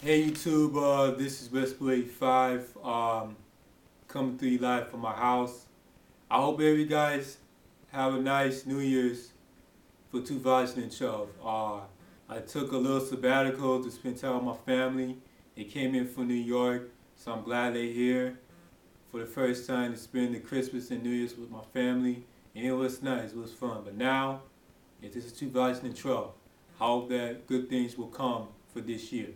Hey YouTube, this is Mr.Swilley 5 coming through you live from my house. I hope every guys have a nice New Year's for 2012. I took a little sabbatical to spend time with my family. They came in from New York, so I'm glad they're here for the first time to spend the Christmas and New Year's with my family. And it was nice, it was fun. But now, this is 2012. I hope that good things will come for this year.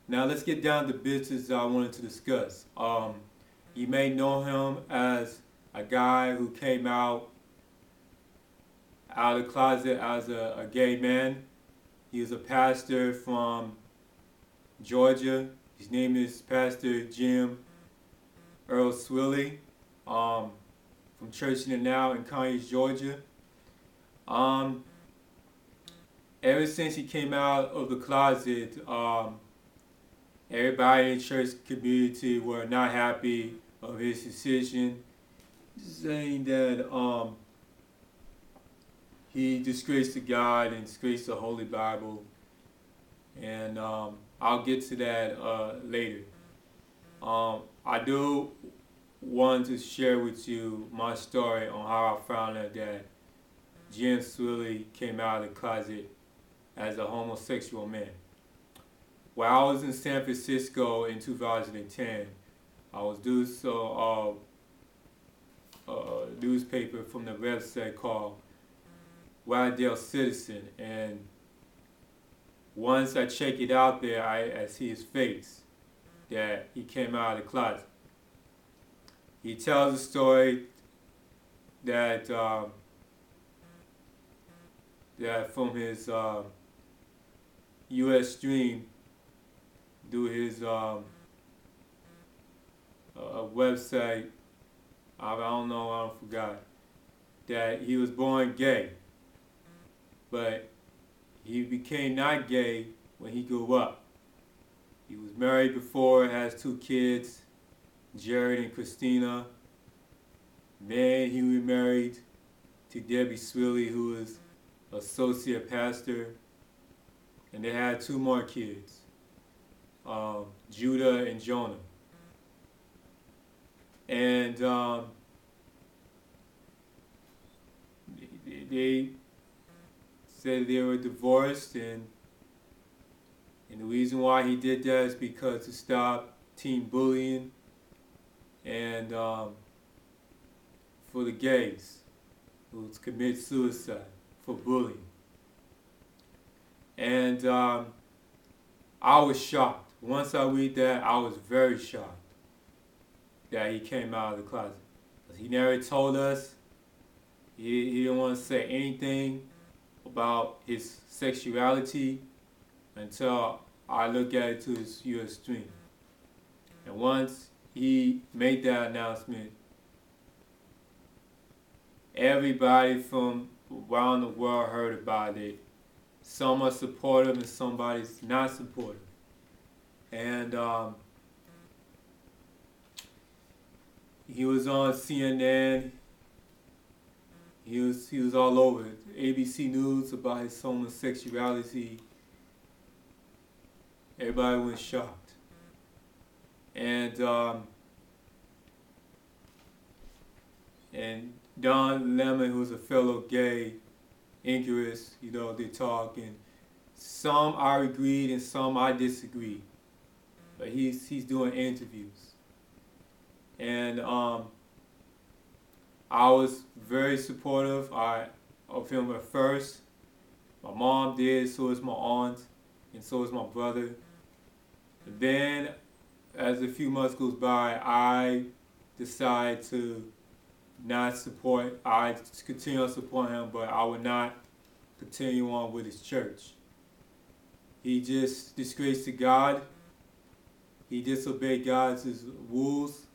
Now let's get down to business I wanted to discuss. You may know him as a guy who came out of the closet as a gay man. He was a pastor from Georgia. His name is Pastor Earl Swilley, from time&now in Conyers, Georgia. Ever since he came out of the closet, everybody in the church community were not happy of his decision, saying that he disgraced God and disgraced the Holy Bible, and I'll get to that later. I do want to share with you my story on how I found out that Swilley came out of the closet as a homosexual man. While I was in San Francisco in 2010, I was doing a newspaper from the website called Wild Citizen, and once I check it out there, I see his face, that he came out of the closet. He tells a story that from his U.S. stream, do his website, I forgot, that he was born gay, but he became not gay when he grew up. He was married before, has 2 kids, Jared and Christina. Then he remarried to Debbie Swilley, who is associate pastor, and they had 2 more kids, Judah and Jonah. And they said they were divorced, and the reason why he did that is because to stop teen bullying and for the gays who commit suicide for bullying. And I was shocked. Once I read that, I was very shocked that he came out of the closet. He never told us. He didn't want to say anything about his sexuality until I looked at it to his U.S. stream. And once he made that announcement, everybody from around the world heard about it. Some are supportive and somebody's not supportive. And he was on CNN. He was all over it. ABC News about his homosexuality. Everybody was shocked. And Don Lemon, who's a fellow gay anchorist, they talk, and some I agreed and some I disagreed. But he's doing interviews. And I was very supportive of him at first. My mom did, so is my aunt, and so is my brother. And then, as a few months goes by, I decided to not support. I continue to support him, but I would not continue on with his church. He just disgraced God. He disobeyed God's rules.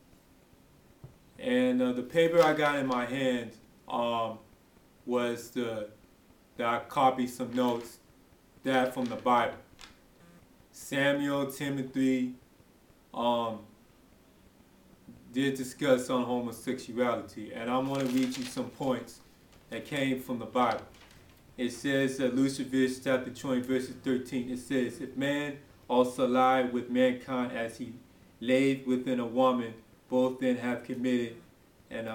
And the paper I got in my hand was that I copied some notes that from the Bible. Samuel, Timothy did discuss on homosexuality, and I'm going to read you some points that came from the Bible. It says, Leviticus chapter 20, verses 13, it says, if man also lie with mankind as he laid within a woman, both then have committed an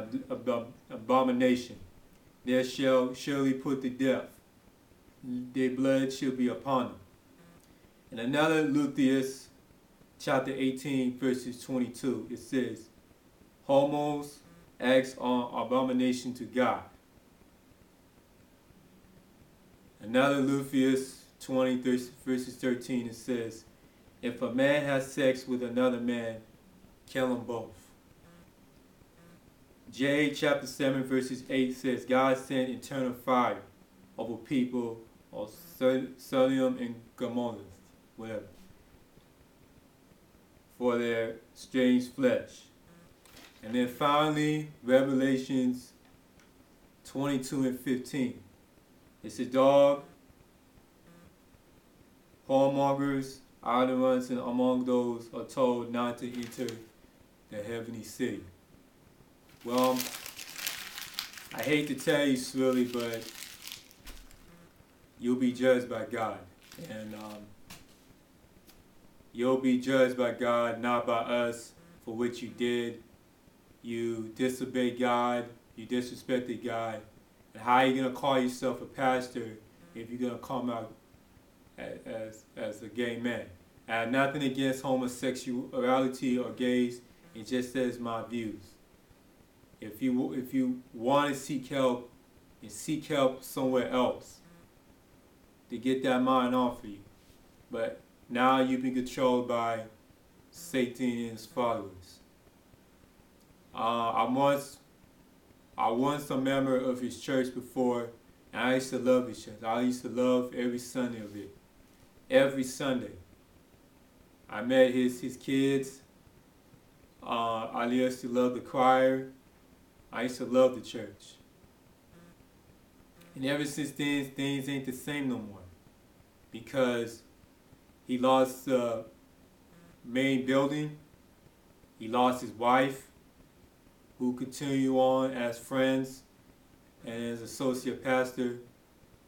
abomination. They shall surely put to death. Their blood shall be upon them. In another Lutheus, chapter 18, verses 22, it says, Homos acts on abomination to God. Another Lutheus 20, verses 13, it says, if a man has sex with another man, kill them both. J chapter 7 verses 8 says, God sent eternal fire over people of Sodom and Gomorrah, whatever, for their strange flesh. And then finally, Revelations 22 and 15. It says, dog, whoremongers, idolaters, and among those are told not to enter the heavenly city. Well, I hate to tell you, Swilley, but you'll be judged by God. And you'll be judged by God, not by us, for what you did. You disobeyed God. You disrespected God. And how are you going to call yourself a pastor if you're going to come out as a gay man? I have nothing against homosexuality or gays. It just says my views. If you want to seek help, and seek help somewhere else to get that mind off of you. But now you've been controlled by Satan and his followers. I once a member of his church before, and I used to love his church. I used to love every Sunday of it. Every Sunday. I met his kids. I used to love the choir. I used to love the church. And ever since then, things ain't the same no more. Because he lost the main building. He lost his wife, who continue on as friends and as associate pastor,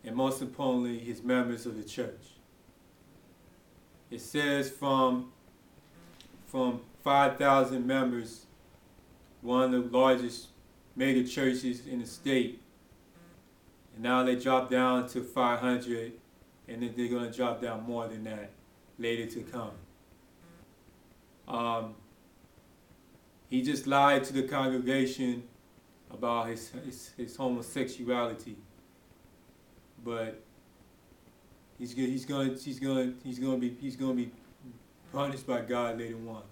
and most importantly, his members of the church. It says from 5,000 members, one of the largest mega churches in the state, and now they drop down to 500, and then they're going to drop down more than that later to come. He just lied to the congregation about his homosexuality, but he's going to be punished by God later on,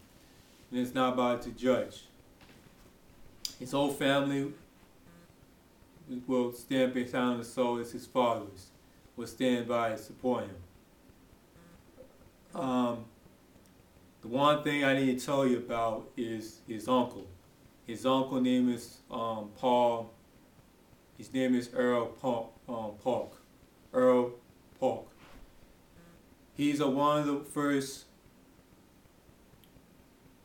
and it's not about to judge. His whole family will stand behind the soul as his followers will stand by and support him. The one thing I need to tell you about is his uncle. His uncle name is Paul. His name is Earl Park. Earl Park. He's one of the first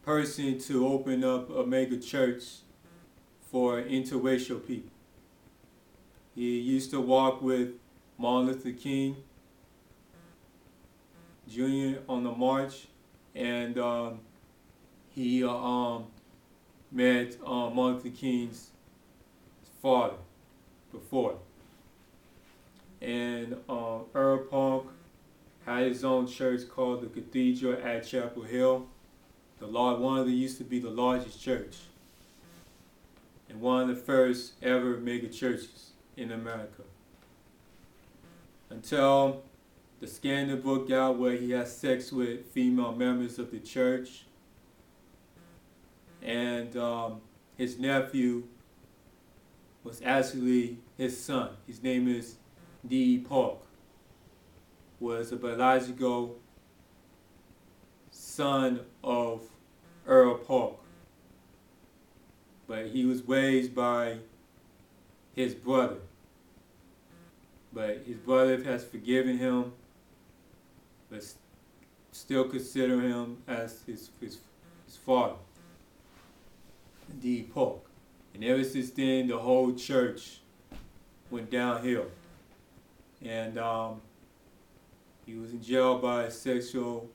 person to open up a mega church for interracial people. He used to walk with Martin Luther King Jr. on the march, and he met Martin Luther King's father before. And Earl Park had his own church called the Cathedral at Chapel Hill. Used to be the largest church and one of the first ever mega churches in America. Until the scandal broke out where he had sex with female members of the church, and his nephew was actually his son. His name is D.E. Park, was a biological son of Earl Park, but he was raised by his brother. But his brother has forgiven him, but still consider him as his father, D. Park. And ever since then, the whole church went downhill. And he was in jail by sexual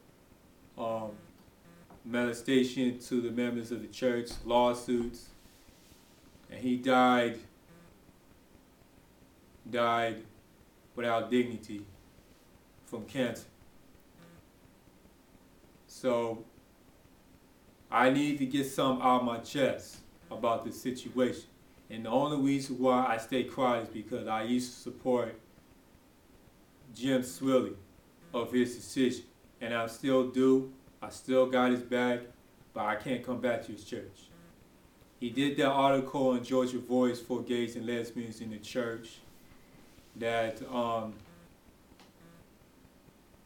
molestation to the members of the church, lawsuits, and he died without dignity from cancer. So I need to get something out of my chest about this situation. And the only reason why I stay quiet is because I used to support Jim Swilley of his decision. And I still do. I still got his back, but I can't come back to his church. He did that article in Georgia Voice for gays and lesbians in the church that I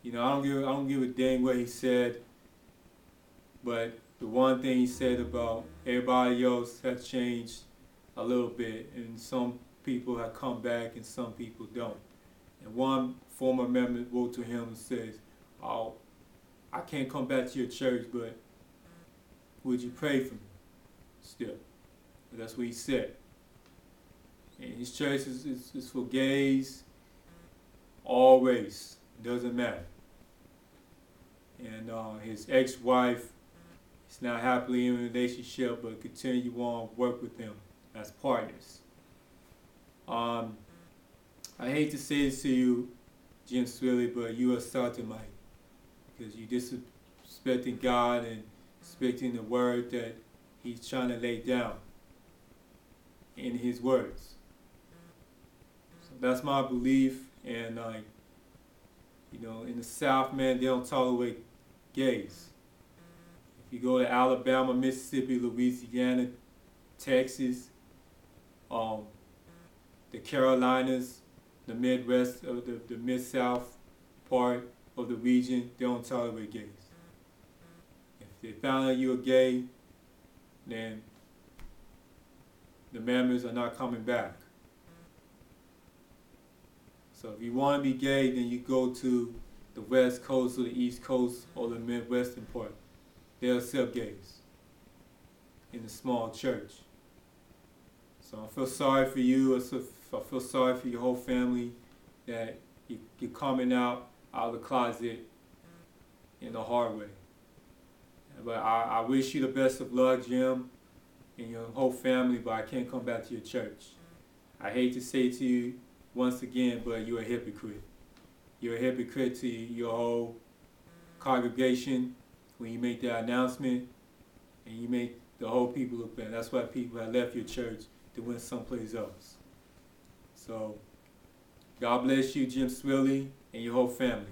don't give a dang what he said, but the one thing he said about everybody else has changed a little bit, and some people have come back and some people don't. And one former member wrote to him and says, "Oh, I can't come back to your church, but would you pray for me still?" But that's what he said. And his church is for gays, all race, doesn't matter. And his ex-wife is not happily in a relationship, but continue on work with them as partners. I hate to say this to you, Jim Swilley, but you are Satanite, because you disrespecting God and respecting the word that he's trying to lay down in his words. So that's my belief. And in the South, man, they don't tolerate gays. If you go to Alabama, Mississippi, Louisiana, Texas, the Carolinas, the Midwest, the Mid-South part of the region, they don't tolerate gays. If they found out you were gay, then the members are not coming back. So if you want to be gay, then you go to the West Coast or the East Coast or the Midwestern part. They'll accept gays in the small church. So I feel sorry for you. I feel sorry for your whole family that you're coming out of the closet in the hard way. But I wish you the best of luck, Jim, and your whole family, but I can't come back to your church. I hate to say to you once again, but you're a hypocrite. You're a hypocrite to your whole congregation when you make that announcement and you make the whole people look bad. That's why people have left your church to went someplace else. So, God bless you, Jim Swilley, and your whole family.